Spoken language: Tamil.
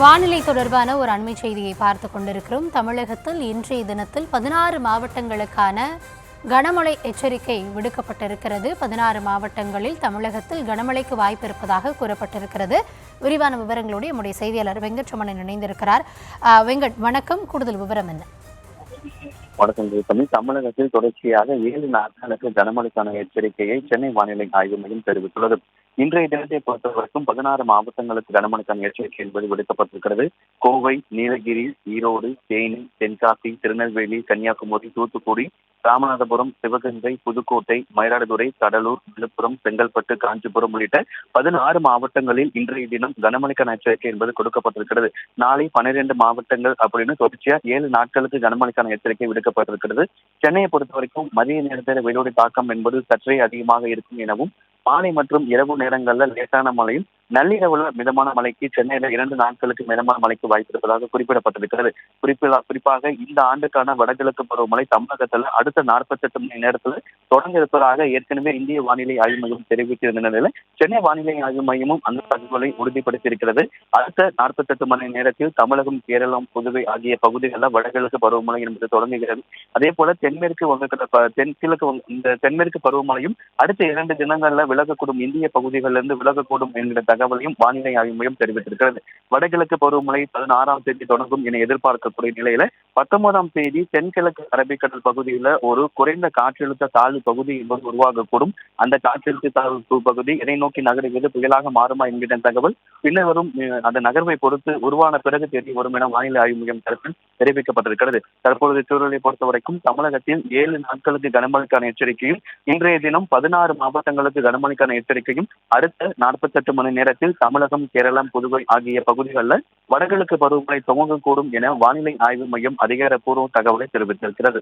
வானிலை தொடர்பான ஒரு அண்மை செய்தியை பார்த்து கொண்டிருக்கிறோம். தமிழகத்தில் இன்றைய தினத்தில் 16 மாவட்டங்களுக்கான கனமழை எச்சரிக்கை விடுக்கப்பட்டிருக்கிறது. 16 மாவட்டங்களில் தமிழகத்தில் கனமழைக்கு வாய்ப்பு இருப்பதாக கூறப்பட்டிருக்கிறது. விரிவான விவரங்களோடு நம்முடைய செய்தியாளர் வெங்கட்ரமணன் இணைந்திருக்கிறார். வெங்கட், வணக்கம். கூடுதல் விவரம் என்ன? வணக்கம். தமிழகத்தில் தொடர்ச்சியாக 7 நாட்களுக்கு கனமழைக்கான எச்சரிக்கையை சென்னை வானிலை ஆய்வு மையம் தெரிவித்துள்ளது. இன்றைய தினத்தை பொறுத்தவரைக்கும் 16 மாவட்டங்களுக்கு கனமழைக்கான எச்சரிக்கை என்பது விடுக்கப்பட்டிருக்கிறது. கோவை, நீலகிரி, ஈரோடு, தேனி, தென்காசி, திருநெல்வேலி, கன்னியாகுமரி, தூத்துக்குடி, ராமநாதபுரம், சிவகங்கை, புதுக்கோட்டை, மயிலாடுதுறை, கடலூர், விழுப்புரம், செங்கல்பட்டு, காஞ்சிபுரம் உள்ளிட்ட 16 மாவட்டங்களில் இன்றைய தினம் கனமழைக்கான எச்சரிக்கை என்பது கொடுக்கப்பட்டிருக்கிறது. நாளை 12 மாவட்டங்கள் அப்படின்னு தொடர்ச்சியா 7 நாட்களுக்கு கனமழைக்கான எச்சரிக்கை விடுக்கப்பட்டிருக்கிறது. சென்னையை பொறுத்தவரைக்கும் மதிய நேரத்தில் வெயிலுடைய தாக்கம் என்பது சற்றே அதிகமாக இருக்கும் எனவும், மாலை மற்றும் இரவு நேரங்களில் லேசான மழையும், நள்ளிரவுல மிதமான மழைக்கு சென்னையில 2 நாட்களுக்கு மிதமான மழைக்கு வாய்ப்பு இருப்பதாக குறிப்பிடப்பட்டிருக்கிறது. குறிப்பாக இந்த ஆண்டுக்கான வடகிழக்கு பருவமழை தமிழகத்துல அடுத்த 48 மணி நேரத்துல தொடங்க இருப்பதாக ஏற்கனவே இந்திய வானிலை ஆய்வு மையம் தெரிவித்திருந்த நிலையில சென்னை வானிலை ஆய்வு மையமும் அந்த தகவலை உறுதிப்படுத்தியிருக்கிறது. அடுத்த 48 மணி நேரத்தில் தமிழகம், கேரளம், புதுவை ஆகிய பகுதிகளில் வடகிழக்கு பருவமழை என்பது தொடங்குகிறது. அதே போல தென்மேற்கு பருவமழையும் அடுத்த 2 தினங்கள்ல விலகக்கூடும், இந்திய பகுதிகளிலிருந்து விலகக்கூடும் என்கிற தகவலையும் வானிலை ஆய்வு மையம் தெரிவித்திருக்கிறது. வடகிழக்கு பருவமழை 16ஆம் தேதி தொடங்கும் என எதிர்பார்க்கக்கூடிய நிலையில 19ஆம் தேதி தென்கிழக்கு அரபிக்கடல் பகுதியில ஒரு குறைந்த காற்றழுத்த தாழ்வு பகுதி என்பது உருவாகக்கூடும். அந்த காற்றழுத்த தாழ்வு பகுதி எதை நோக்கி நகர்கிறது, புயலாக மாறுமா என்கிற தகவல் பின்னர் வரும் அந்த நகர்வை பொறுத்து உருவான பிறகு தெரிய வரும் என வானிலை ஆய்வு மையம் தரப்பில் தெரிவிக்கப்பட்டிருக்கிறது. தற்பொழுது சூழலை பொறுத்தவரைக்கும் தமிழகத்தில் 7 நாட்களுக்கு கனமழைக்கான எச்சரிக்கையும், இன்றைய தினம் 16 மாவட்டங்களுக்கு கனமழைக்கான எச்சரிக்கையும், அடுத்த 48 மணி நேரத்தில் தமிழகம், கேரளம், புதுவை ஆகிய பகுதிகளில் வடகிழக்கு பருவமழை துவங்கக்கூடும் என வானிலை ஆய்வு மையம் அதிகாரப்பூர்வ தகவலை தெரிவித்திருக்கிறது.